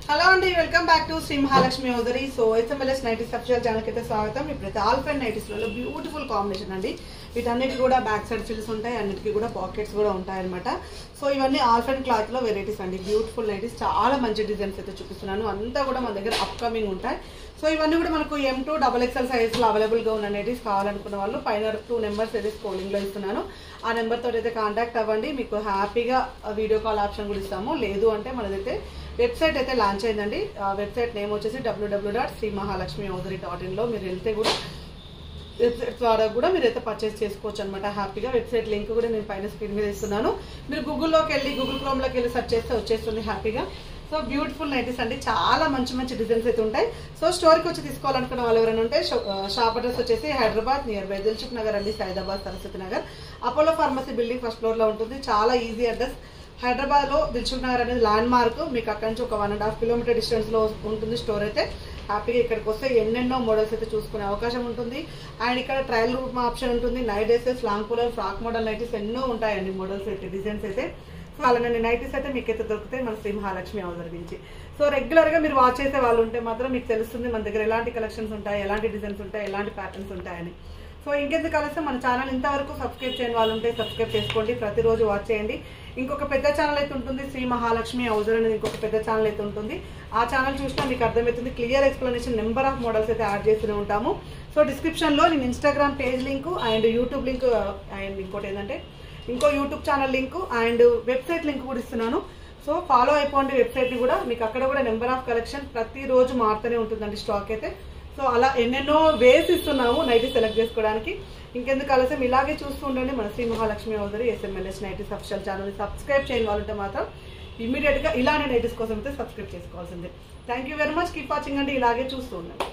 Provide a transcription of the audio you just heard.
Hello అండి, welcome back to Sri Mahalakshmi హోదరి. So SMLS nineties official ఛానల్కి అయితే స్వాగతం. ఇప్పుడైతే ఆల్ఫైన్ నైటీస్లలో బ్యూటిఫుల్ కాంబినేషన్ అండి. వీటన్నిటికి కూడా బ్యాక్ సైడ్ ఫిల్స్ ఉంటాయి, అన్నిటికీ కూడా పాకెట్స్ కూడా ఉంటాయన్నమాట. సో ఇవన్నీ ఆల్ఫైన్ క్లాత్లో వెరైటీస్ అండి. బ్యూటిఫుల్ నైటీస్, చాలా మంచి డిజైన్స్ అయితే చూపిస్తున్నాను. అంతా కూడా మన దగ్గర అప్కమింగ్ ఉంటాయి. సో ఇవన్నీ కూడా మనకు M2 XXL సైజ్లో అవైలబుల్గా ఉన్న నైటీస్ కావాలనుకున్న వాళ్ళు పైన 2 నెంబర్స్ అయితే స్క్రోలింగ్లో ఇస్తున్నాను. ఆ నెంబర్తో అయితే కాంటాక్ట్ అవ్వండి. మీకు హ్యాపీగా వీడియో కాల్ ఆప్షన్ కూడా ఇస్తాము. లేదు అంటే మనదైతే వెబ్సైట్ అయితే లాంచ్ అయిందండి. వెబ్సైట్ నేమ్ వచ్చేసి www.srimahalakshmihosari.in. మీరు వెళ్తే కూడా వెబ్సైట్ ద్వారా కూడా మీరైతే పర్చేస్ చేసుకోవచ్చు అనమాట హ్యాపీగా. వెబ్సైట్ లింక్ కూడా నేను పైన స్క్రీన్ మీద ఇస్తున్నాను. మీరు గూగుల్లోకి వెళ్ళి గూగుల్ క్రోమ్లోకి వెళ్ళి సెర్చ్ చేస్తే వచ్చేస్తుంది హ్యాపీగా. సో బ్యూటిఫుల్ నైటీస్ అండి, చాలా మంచి మంచి డిజైన్స్ అయితే ఉంటాయి. సో స్టోర్కి వచ్చి తీసుకోవాలనుకున్న వాళ్ళు ఎవరైనా ఉంటే షాప్ అడ్రస్ వచ్చేసి హైదరాబాద్ నియర్ బై దిల్సుఖ్ నగర్ అండి, Saidabad Saraswati Nagar, Apollo pharmacy building first ఫ్లోర్లో ఉంటుంది. చాలా ఈజీ అడ్రస్. హైదరాబాద్లో దిల్సుఖ్ నగర్ అనేది ల్యాండ్ మార్క్. మీకు అక్కడి నుంచి ఒక 1.5 కిలోమీటర్ డిస్టెన్స్లో ఉంటుంది స్టోర్ అయితే. హ్యాపీగా ఇక్కడికి వస్తే ఎన్నెన్నో మోడల్స్ అయితే చూసుకునే అవకాశం ఉంటుంది. అండ్ ఇక్కడ ట్రయల్ రూమ్ ఆప్షన్ ఉంటుంది. Night dresses, long cooler, frock model nighties ఎన్నో ఉంటాయండి మోడల్స్ అయితే, డిజైన్స్ అయితే. సో అలానే నైటీస్ అయితే మీకు అయితే దొరుకుతాయి మన శ్రీ మహాలక్ష్మి హోదరి నుంచి. సో రెగ్యులర్గా మీరు వాచ్ చేసే వాళ్ళు ఉంటే మాత్రం మీకు తెలుస్తుంది మన దగ్గర ఎలాంటి కలెక్షన్స్ ఉంటాయి, ఎలాంటి డిజైన్స్ ఉంటాయి, ఎలాంటి ప్యాటర్న్స్ ఉంటాయని. సో ఇంకెందుకు కలిస్తే మన ఛానల్ ఇంతవరకు సబ్స్క్రైబ్ చేయని వాళ్ళు ఉంటే సబ్స్క్రైబ్ చేసుకోండి, ప్రతిరోజు వాచ్ చేయండి. ఇంకొక పెద్ద ఛానల్ అయితే ఉంటుంది, శ్రీ మహాలక్ష్మి హోదరి అనేది ఇంకొక పెద్ద ఛానల్ అయితే ఉంటుంది. ఆ ఛానల్ చూసినా మీకు అర్థమవుతుంది. Clear explanation, number of models అయితే యాడ్ చేస్తూనే ఉంటాము. సో డిస్క్రిప్షన్లో నేను Instagram page link and YouTube link and ఇంకోటి ఏంటంటే ఇంకో YouTube channel link and website link కూడా ఇస్తున్నాను. సో ఫాలో అయిపోండి వెబ్సైట్ని కూడా. మీకు అక్కడ కూడా నెంబర్ ఆఫ్ కలెక్షన్ ప్రతిరోజు మారుతూనే ఉంటుందండి స్టాక్ అయితే. సో అలా ఎన్నెన్నో వేస్ ఇస్తున్నాము నైటీ సెలెక్ట్ చేసుకోవడానికి. ఇంకెందుకు ఆలస్యం, ఇలాగే చూస్తూ ఉండండి మన శ్రీ మహాలక్ష్మి హోదరి ఎస్ఎంఎల్ఎస్ నైటీస్ అఫిషియల్ ఛానల్ని సబ్స్క్రైబ్ చేయని వాళ్ళంటే మాత్రం ఇమీడియట్గా ఇలానే నైటీస్ కోసం అయితే సబ్స్క్రైబ్ చేసుకోవాల్సిందే. Thank you very much, keep watching అండి. ఇలాగే చూస్తూ ఉండండి.